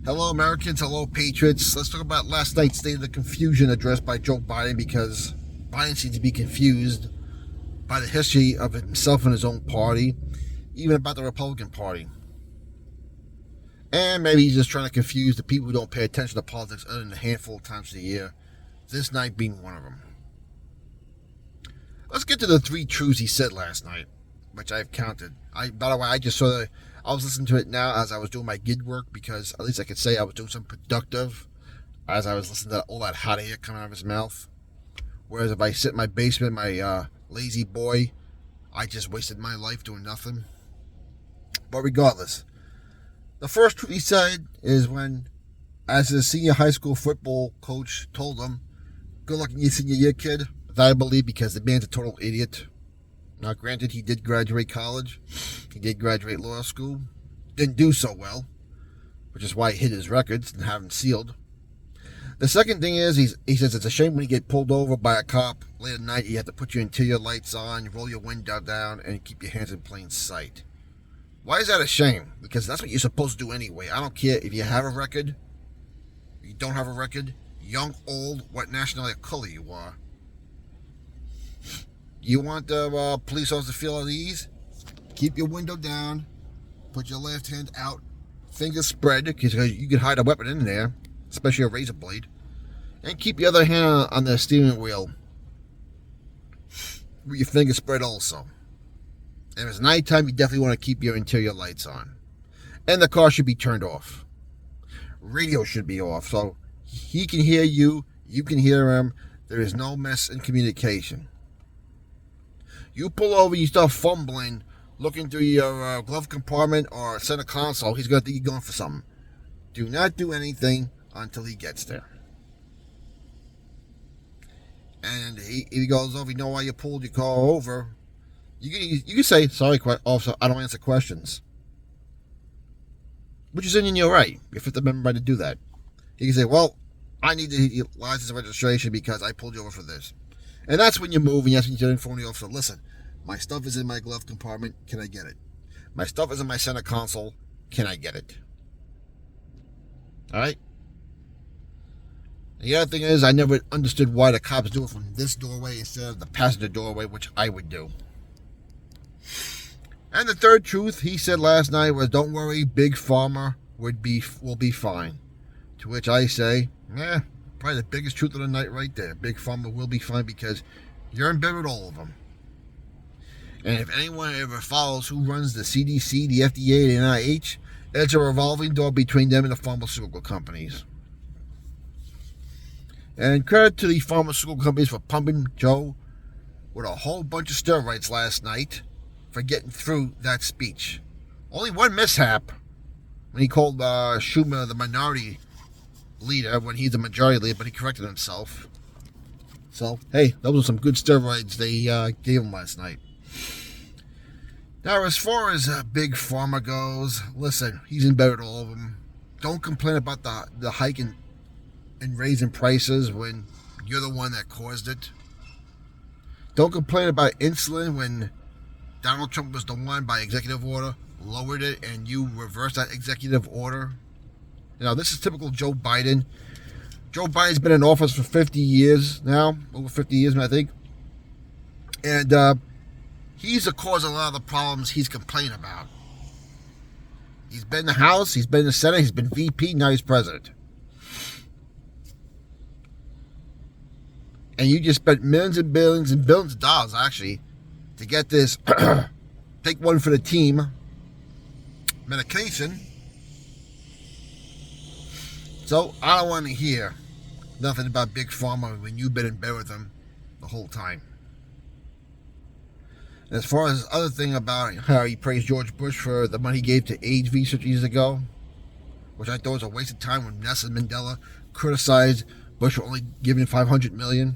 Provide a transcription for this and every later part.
Hello, Americans. Hello, Patriots. Let's talk about last night's State of the Confusion address by Joe Biden because Biden seems to be confused by the history of himself and his own party, even about the Republican Party. And maybe he's just trying to confuse the people who don't pay attention to politics other than a handful of times a year, this night being one of them. Let's get to the three truths he said last night, which I've counted. By the way, I was listening to it now as I was doing my gig work because at least I could say I was doing something productive as I was listening to all that hot air coming out of his mouth. Whereas if I sit in my basement, my lazy boy, I just wasted my life doing nothing. But regardless, the first truth he said is when, as his senior high school football coach told him, good luck in your senior year, kid. That I believe because the man's a total idiot. Now, granted, he did graduate college. He did graduate law school. Didn't do so well, which is why he hid his records and have them sealed. The second thing is, he says it's a shame when you get pulled over by a cop late at night. You have to put your interior lights on, you roll your window down, and keep your hands in plain sight. Why is that a shame? Because that's what you're supposed to do anyway. I don't care if you have a record, if you don't have a record, young, old, what nationality or color you are. You want the police officer to feel at ease? Keep your window down. Put your left hand out. Fingers spread, because you can hide a weapon in there, especially a razor blade. And keep your other hand on the steering wheel with your fingers spread also. And if it's nighttime, you definitely want to keep your interior lights on. And the car should be turned off. Radio should be off, so he can hear you, you can hear him. There is no mess in communication. You pull over, you start fumbling, looking through your glove compartment or center console, he's going to think you're going for something. Do not do anything until he gets there. And if he goes over, you know why you pulled your car over, you can say, sorry, officer, I don't answer questions. Which is in your right. You're Fifth Amendment right to do that. You can say, well, I need the license and registration because I pulled you over for this. And that's when you move and that's when you inform the officer, listen, my stuff is in my glove compartment, can I get it? My stuff is in my center console, can I get it? Alright? The other thing is, I never understood why the cops do it from this doorway instead of the passenger doorway, which I would do. And the third truth he said last night was, don't worry, Big Pharma will be fine. To which I say, probably the biggest truth of the night right there. Big Pharma will be fine because you're in bed with all of them. And if anyone ever follows who runs the CDC, the FDA, the NIH, it's a revolving door between them and the pharmaceutical companies. And credit to the pharmaceutical companies for pumping Joe with a whole bunch of steroids last night for getting through that speech. Only one mishap when he called Schumer the minority leader when he's the majority leader, but he corrected himself. So, hey, those were some good steroids they gave him last night. Now, as far as Big Pharma goes, listen, he's in bed with all of them. Don't complain about the hike and raising prices when you're the one that caused it. Don't complain about insulin when Donald Trump was the one, by executive order, lowered it and you reversed that executive order. You know, this is typical Joe Biden. Joe Biden's been in office for 50 years now, over 50 years, I think. And he's the cause of a lot of the problems he's complaining about. He's been in the House, he's been in the Senate, he's been VP, now he's president. And you just spent millions and billions and billions of dollars, actually, to get this take one for the team medication. So I don't want to hear nothing about Big Pharma when you've been in bed with them the whole time. And as far as the other thing about how he praised George Bush for the money he gave to AIDS research years ago, which I thought was a waste of time when Nelson Mandela criticized Bush for only giving $500 million.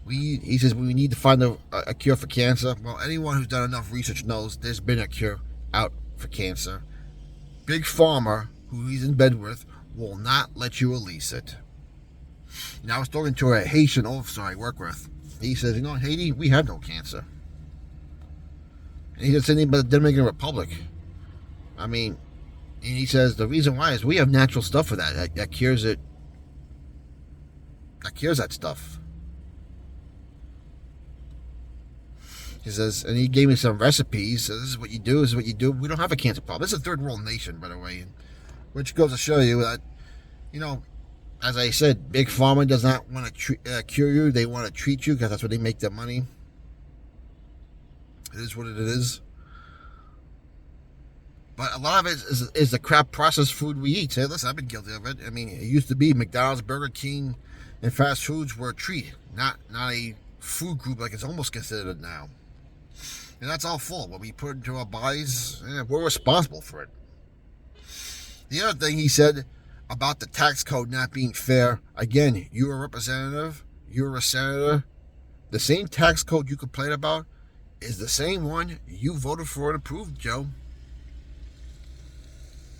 He says we need to find a cure for cancer. Well, anyone who's done enough research knows there's been a cure out for cancer. Big Pharma, who he's in bed with, will not let you release it. Now, I was talking to a Haitian officer I work with. He says, in Haiti, we have no cancer. And he said anything but the Dominican Republic. I mean, And he says the reason why is we have natural stuff for that cures it. That cures that stuff. He says, and he gave me some recipes. So this is what you do. This is what you do. We don't have a cancer problem. This is a third world nation, by the way, which goes to show you that, as I said, Big Pharma does not want to cure you. They want to treat you because that's where they make their money. It is what it is. But a lot of it is the crap processed food we eat. Say, listen, I've been guilty of it. I mean, it used to be McDonald's, Burger King, and fast foods were a treat, not a food group like it's almost considered now. And that's all full. What we put into our bodies, we're responsible for it. The other thing he said about the tax code not being fair, again, you're a representative, you're a senator. The same tax code you complain about is the same one you voted for and approved, Joe.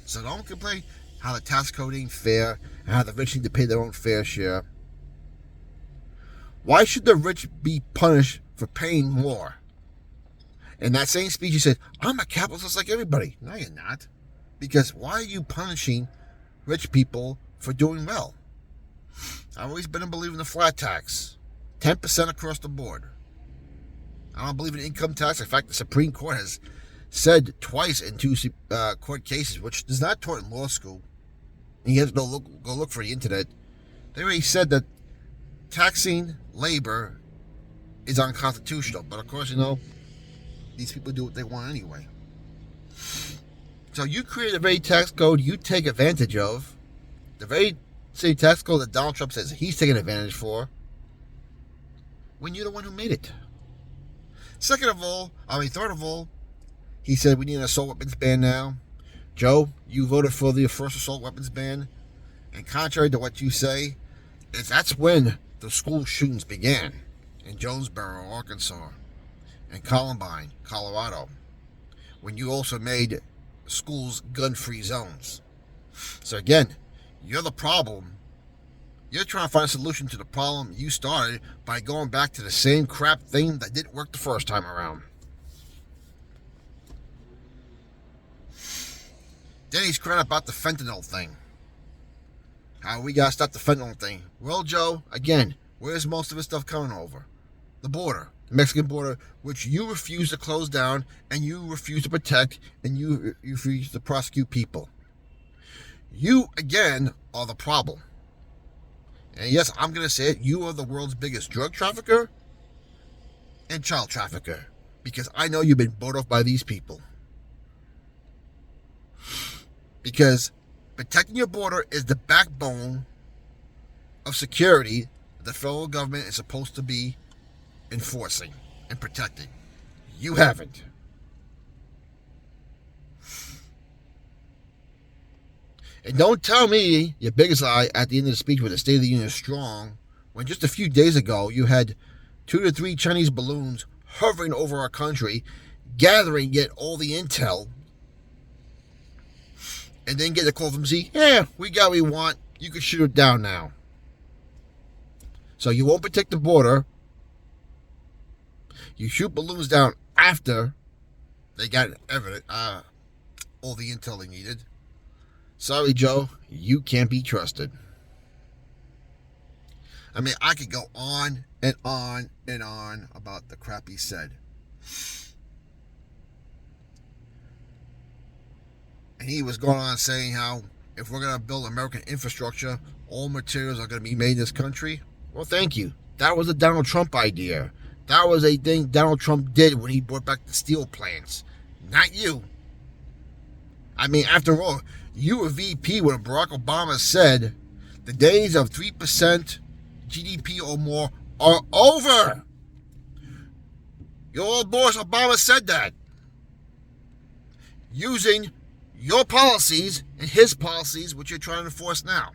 So don't complain how the tax code ain't fair and how the rich need to pay their own fair share. Why should the rich be punished for paying more? In that same speech, he said, I'm a capitalist like everybody. No, you're not. Because why are you punishing rich people for doing well? I've always been a believer in the flat tax. 10% across the board. I don't believe in income tax. In fact, the Supreme Court has said twice in two court cases, which is not taught in law school, and you have to go look for the internet. They already said that taxing labor is unconstitutional. But of course, these people do what they want anyway. So you create a very tax code you take advantage of. The very same tax code that Donald Trump says he's taking advantage for, when you're the one who made it. Third of all, he said we need an assault weapons ban now. Joe, you voted for the first assault weapons ban. And contrary to what you say, that's when the school shootings began. In Jonesboro, Arkansas. And Columbine, Colorado. When you also made schools gun-free zones. So again, you're the problem. You're trying to find a solution to the problem you started by going back to the same crap thing that didn't work the first time around. Then he's crying about the fentanyl thing. How we gotta stop the fentanyl thing. Well, Joe, again, where's most of this stuff coming over? The border. The Mexican border, which you refuse to close down, and you refuse to protect, and you refuse to prosecute people. You, again, are the problem. And yes, I'm going to say it, you are the world's biggest drug trafficker and child trafficker. Because I know you've been bought off by these people. Because protecting your border is the backbone of security that the federal government is supposed to be enforcing and protecting. You haven't. And don't tell me your biggest lie at the end of the speech with the State of the Union is strong, when just a few days ago you had 2 to 3 Chinese balloons hovering over our country, gathering yet all the intel, and then get a call from Z, we got what we want, you can shoot it down now. So you won't protect the border. You shoot balloons down after they got all the intel they needed. Sorry, Joe, you can't be trusted. I mean, I could go on and on and on about the crap he said. And he was going on saying how if we're going to build American infrastructure, all materials are going to be made in this country. Well, thank you. That was a Donald Trump idea. That was a thing Donald Trump did when he brought back the steel plants. Not you. I mean, after all, you were VP when Barack Obama said the days of 3% GDP or more are over. Your old boss Obama said that. Using your policies and his policies, which you're trying to enforce now.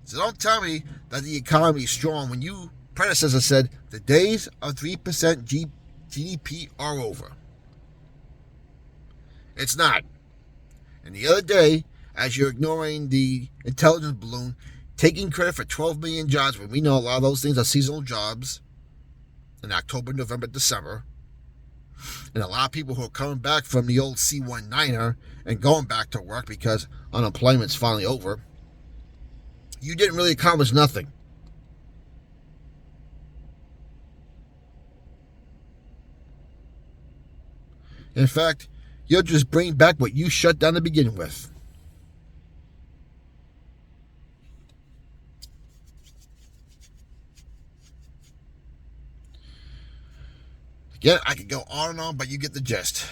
So don't tell me that the economy is strong when you predecessor said the days of 3% GDP are over. It's not. And the other day, as you're ignoring the intelligence balloon, taking credit for 12 million jobs, when we know a lot of those things are seasonal jobs in October, November, December, And a lot of people who are coming back from the old C-19er and going back to work because unemployment's finally over, you didn't really accomplish nothing. In fact, you'll just bring back what you shut down to begin with. Again, I could go on and on, but you get the gist.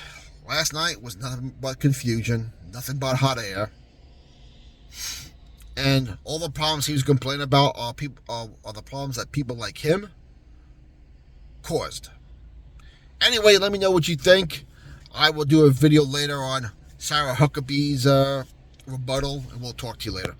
Last night was nothing but confusion, nothing but hot air. And all the problems he was complaining about are the problems that people like him caused. Anyway, let me know what you think. I will do a video later on Sarah Huckabee's rebuttal, and we'll talk to you later.